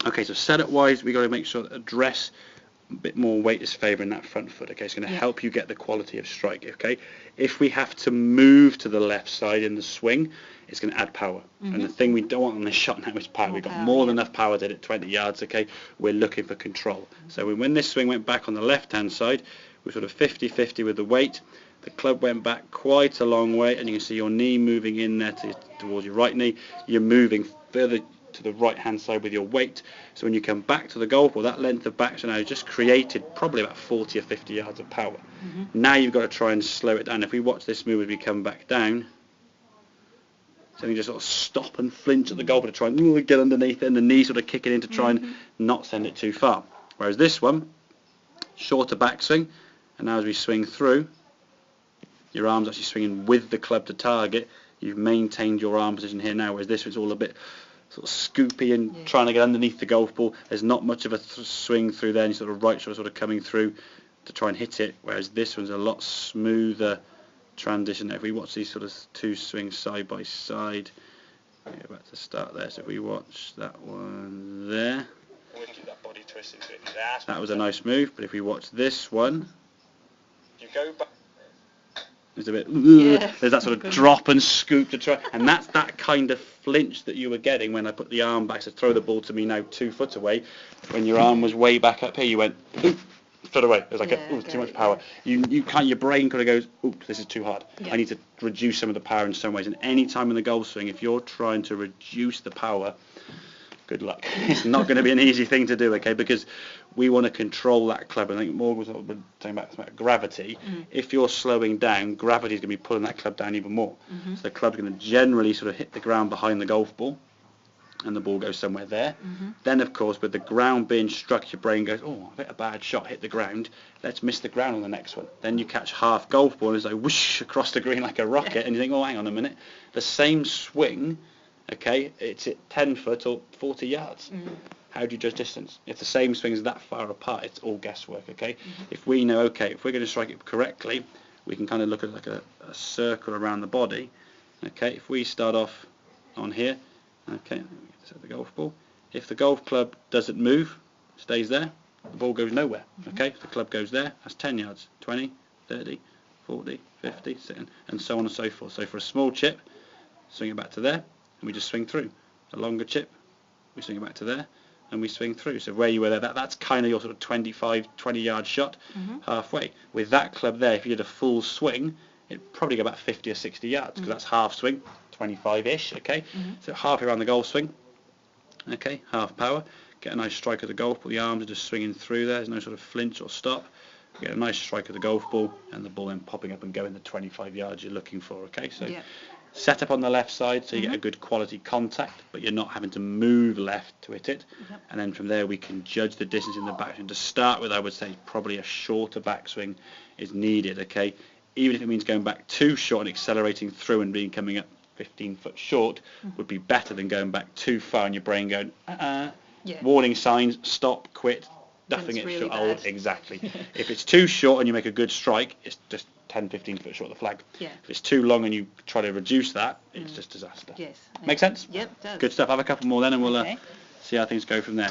Okay, so setup wise, we got to make sure that address a bit more weight is favouring that front foot. Okay, it's going to help you get the quality of strike. Okay, if we have to move to the left side in the swing, it's going to add power. And the thing we don't want on this shot now is power. We've got more than enough power to hit 20 yards. Okay, we're looking for control. So when this swing went back on the left hand side, we're sort of 50-50 with the weight. The club went back quite a long way, and you can see your knee moving in there towards your right knee. You're moving further to the right hand side with your weight. So when you come back to the golf ball, that length of back so now just created probably about 40 or 50 yards of power. Now you've got to try and slow it down. If we watch this move as we come back down, so you just sort of stop and flinch at the golf ball to try and get underneath it, and the knee sort of kicking in to try and not send it too far. Whereas this one, shorter backswing, and now as we swing through, your arm's actually swinging with the club to target. You've maintained your arm position here now, whereas this was all a bit sort of scoopy and trying to get underneath the golf ball. There's not much of a swing through there, and you're sort of right sort of coming through to try and hit it, whereas this one's a lot smoother transition. If we watch these sort of two swings side by side, go back to the start there. So if we watch that one there, that was a nice move. But if we watch this one, you go back. There's a bit, there's that sort of drop and scoop to try, and that's that kind of flinch that you were getting when I put the arm back to throw the ball to me now 2 foot away. When your arm was way back up here, you went, ooh, straight away. It was like, too much power. You can't. Your brain kind of goes, oops, this is too hard. I need to reduce some of the power in some ways. And any time in the golf swing, if you're trying to reduce the power, good luck. It's not going to be an easy thing to do, okay? Because we want to control that club. I think Morgan was talking about gravity. If you're slowing down, gravity is going to be pulling that club down even more. So the club's going to generally sort of hit the ground behind the golf ball, and the ball goes somewhere there. Then, of course, with the ground being struck, your brain goes, oh, I've hit a bad shot, hit the ground. Let's miss the ground on the next one. Then you catch half golf ball, and it's like whoosh across the green like a rocket, and you think, oh, hang on a minute. The same swing, okay, it's at 10 foot or 40 yards. How do you judge distance? If the same swing is that far apart, it's all guesswork, okay? If we know, okay, if we're going to strike it correctly, we can kind of look at like a circle around the body, okay? If we start off on here, okay, set the golf ball. If the golf club doesn't move, stays there, the ball goes nowhere, okay? If the club goes there, that's 10 yards, 20, 30, 40, 50, and so on and so forth. So for a small chip, swing it back to there, and we just swing through. A longer chip, we swing it back to there, and we swing through. So where you were there, that's kind of your sort of 20 yard shot, halfway. With that club there, if you did a full swing, it'd probably go about 50 or 60 yards, because that's half swing, 25-ish, okay? So halfway around the golf swing, okay, half power. Get a nice strike of the golf ball, the arms are just swinging through there, there's no sort of flinch or stop. Get a nice strike of the golf ball, and the ball then popping up and going the 25 yards you're looking for, okay? So set up on the left side so you get a good quality contact, but you're not having to move left to hit it. And then from there we can judge the distance in the backswing. To start with, I would say probably a shorter backswing is needed, okay? Even if it means going back too short and accelerating through and coming up 15 foot short would be better than going back too far and your brain going, warning signs, stop, quit, nothing it's really short. Exactly. If it's too short and you make a good strike, it's just 10-15 foot short of the flag. If it's too long and you try to reduce that, it's just disaster. Make sense? Yep, it does. Good stuff. Have a couple more then, and we'll see how things go from there.